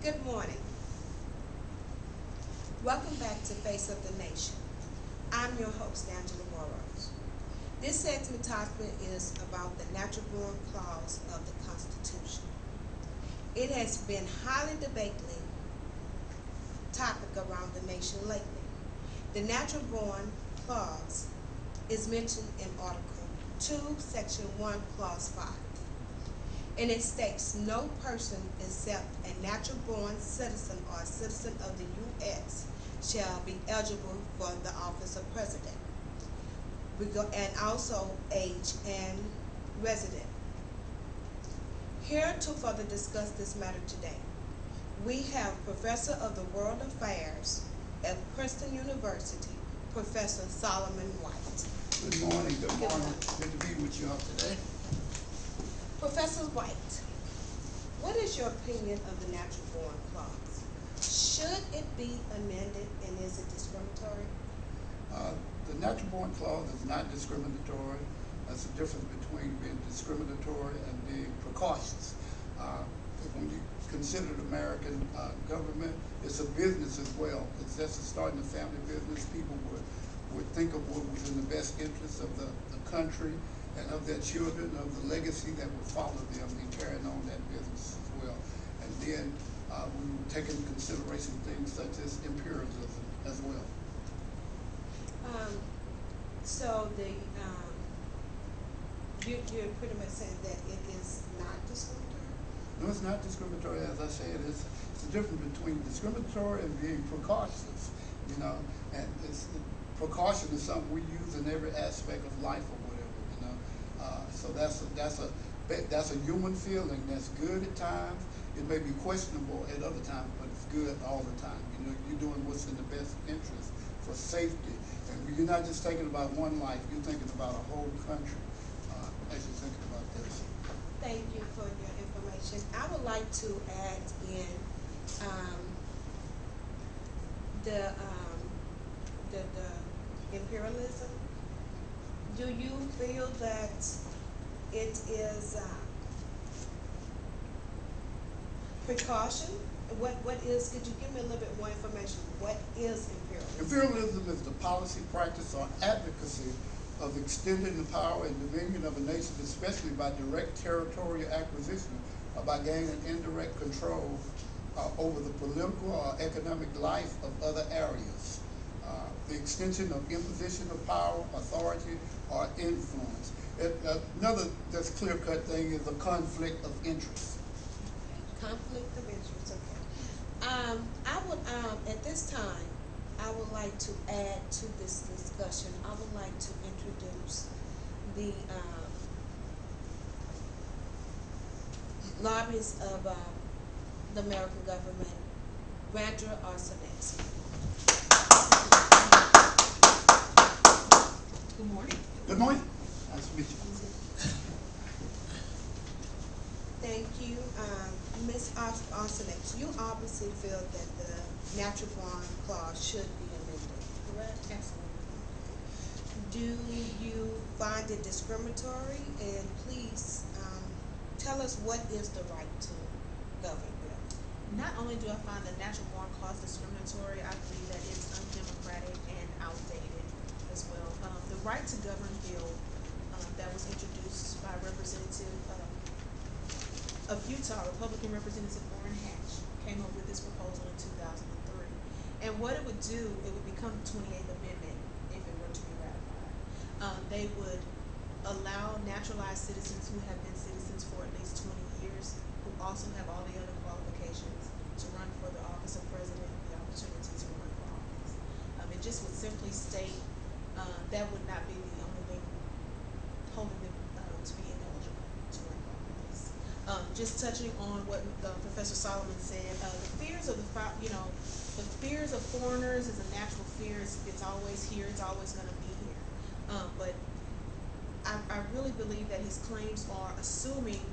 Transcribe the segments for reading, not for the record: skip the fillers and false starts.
Good morning. Welcome back to Face of the Nation. I'm your host, Angela Burrows. This segment topic is about the natural born clause of the Constitution. It has been highly debated topic around the nation lately. The natural born clause is mentioned in Article 2, Section 1, Clause 5. And it states no person except a natural born citizen or a citizen of the U.S. shall be eligible for the office of president. And also age and resident. Here to further discuss this matter today, we have Professor of the World Affairs at Princeton University, Professor Solomon White. Good morning. Good morning. Good to be with you all today. Professor White, what is your opinion of the natural born clause? Should it be amended, and is it discriminatory? The natural born clause is not discriminatory. That's the difference between being discriminatory and being precautious. When you consider the American government, it's a business as well. It's just starting a family business. People would think of what was in the best interest of the country and of their children, of the legacy that would follow them in carrying on that business as well. And then we would take into consideration things such as imperialism as well. So you're pretty much saying that it is not discriminatory? No, it's not discriminatory. As I said, it's the difference between discriminatory and being precautious. And precaution is something we use in every aspect of life or whatever. So that's a human feeling. That's good at times. It may be questionable at other times, but it's good all the time. You're doing what's in the best interest for safety. And you're not just thinking about one life, you're thinking about a whole country as you're thinking about this. Thank you for your information. I would like to add in the imperialism. Do you feel that it is precaution? What is, could you give me a little bit more information? What is imperialism? Imperialism is the policy, practice, or advocacy of extending the power and dominion of a nation, especially by direct territorial acquisition or by gaining indirect control over the political or economic life of other areas. The extension of imposition of power, authority, or influence. Another just clear-cut thing is a conflict of interest. Conflict of interest, okay. I would, at this time, I would like to add to this discussion, I would like to introduce the lobbyists of the American government, Randra Arsenault. Good morning. Good morning. Nice to meet you. Thank you. Ms. Arsenault, you obviously feel that the natural born clause should be amended, correct? Absolutely. Do you find it discriminatory? And please tell us, what is the right to govern bill? Not only do I find the natural born clause discriminatory, I believe that it's undemocratic and outdated as well. The right to govern bill that was introduced by Representative of Utah, Republican Representative Orrin Hatch, came up with this proposal in 2003. And what it would do, it would become the 28th Amendment if it were to be ratified. They would allow naturalized citizens who have been citizens for at least 20 years, who also have all the other qualifications to run for the office of president, the opportunity to run for office. It just would simply state that would not be the only thing holding them to be ineligible to run for office. Just touching on what Professor Solomon said, the fears of the fears of foreigners is a natural fear. It's always here. It's always going to be here. But I really believe that his claims are assuming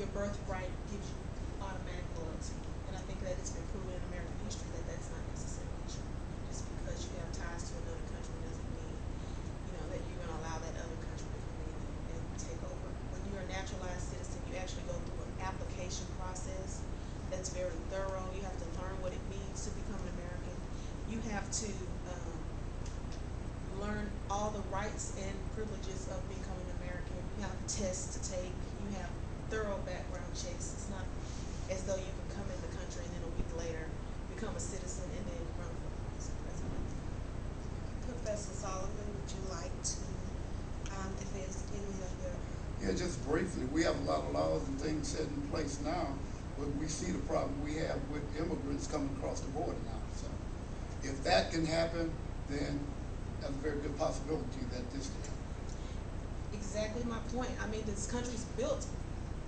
your birthright gives you automatic loyalty, and I think that it's been proven in American history that that's not necessarily true. Just because you have ties to another country doesn't mean that you're going to allow that other country to come in and take over. When you're a naturalized citizen, you actually go through an application process that's very thorough. You have to learn all the rights and privileges of becoming American. You have tests to take. You have thorough background checks. It's not as though you can come in the country and then a week later become a citizen and then run for office of president. Professor Solomon, would you like to defend any of your? Yeah, just briefly, we have a lot of laws and things set in place now, but we see the problem we have with immigrants coming across the border now. So if that can happen, then that's a very good possibility that this can happen. Exactly my point. I mean, this country's built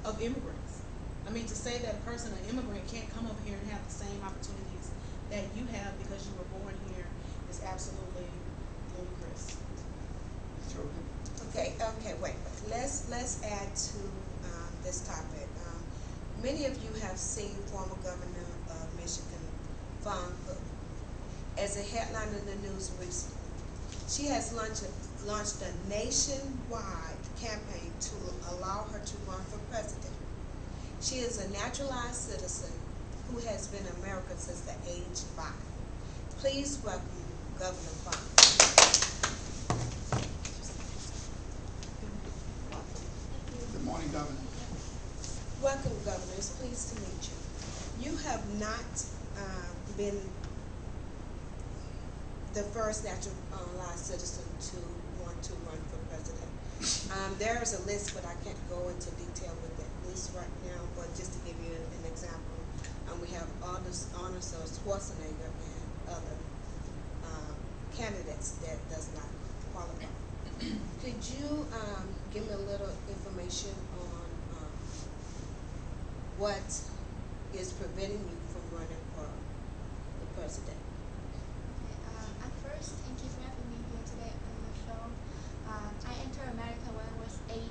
of immigrants. I mean, to say that a person, an immigrant, can't come over here and have the same opportunities that you have because you were born here is absolutely ludicrous. Sure. Okay, wait. Let's add to this topic. Many of you have seen former Governor of Michigan, Vaughn Cook, as a headline in the news recently. She has launched a nationwide campaign to allow her to run for president. She is a naturalized citizen who has been in America since the age 5. Please welcome Governor Vaughn. Good morning, Governor. Welcome, Governor. It's pleased to meet you. You have not been the first naturalized citizen to want to run for president. There is a list, but I can't go into detail with that list right now. But just to give you an example, we have Arnold Schwarzenegger and other candidates that does not qualify. Could you give me a little information on what is preventing you from running for the president? At first, thank you for having me here today on your show. I entered America when I was 8.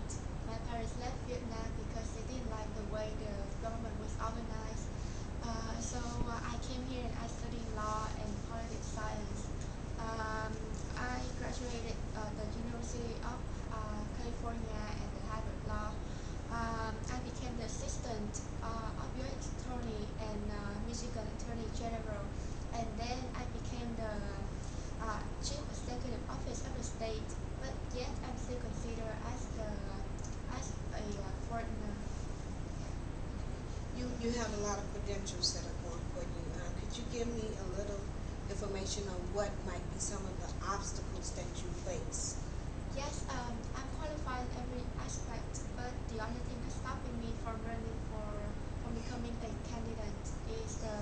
My parents left Vietnam because they didn't like the way the government was organized. So I came here and I studied law and politics science. I graduated the University of California and the Harvard Law. I became the assistant of U.S. Attorney and Michigan Attorney General, and then I became the Chief Executive Office of the state. But yet I'm still considered as a foreigner. You have a lot of credentials that are going for you. Could you give me a little information on what might be some of the obstacles that you face? Yes, I'm qualified in every aspect, but the only thing that's stopping me from becoming a candidate is the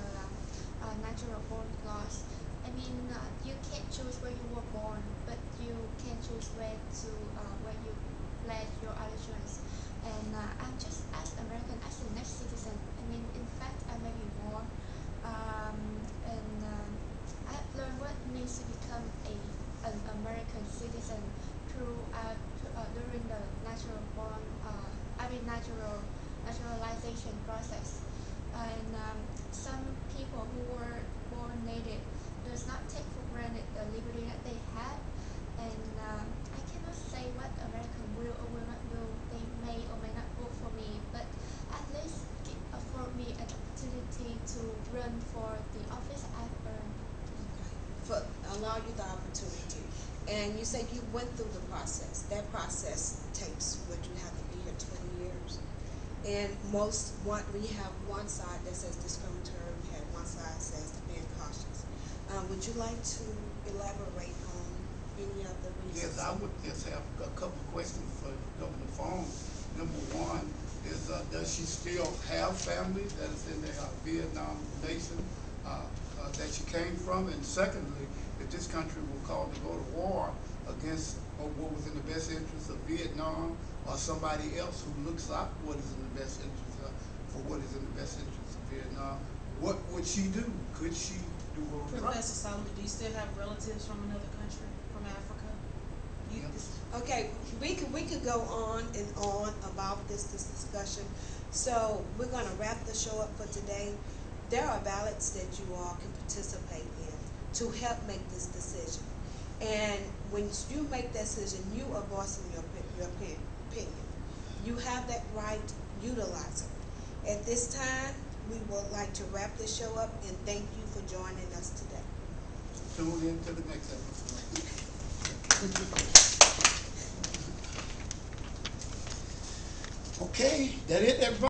natural born clause. I mean, you can't choose where you were born, but you can choose where you pledge your allegiance. And I'm just as American as the next citizen. I mean, in fact, I may be more. I've learned what it means to become an American citizen during the naturalization process. And some people who were born native does not take for granted the liberty that they have. And I cannot say what American will or will not will. They may or may not vote for me, but at least afford me an opportunity to run for the office I've earned. For allow you the opportunity. And you said you went through the process. That process takes, would you have to be here 20 years? And we have one side that says discriminatory, we have one side that says being cautious. Would you like to elaborate on any of the reasons? Yes, I would just have a couple of questions for Governor Vaughn. Number one is, does she still have family that is in the Vietnam nation that she came from? And secondly, if this country will call to go to war against what was in the best interest of Vietnam or somebody else who looks like what is in the best interest for what is in the best interest of Vietnam, what would she do? Could she do her Professor Solomon, do you still have relatives from another country, from Africa? Okay, we could go on and on about this discussion. So we're going to wrap the show up for today. There are ballots that you all can participate in to help make this decision. And when you make that decision, you are voicing your opinion. You have that right, utilize it. At this time, we would like to wrap this show up and thank you for joining us today. tune in to the next episode. Okay, that it, everybody?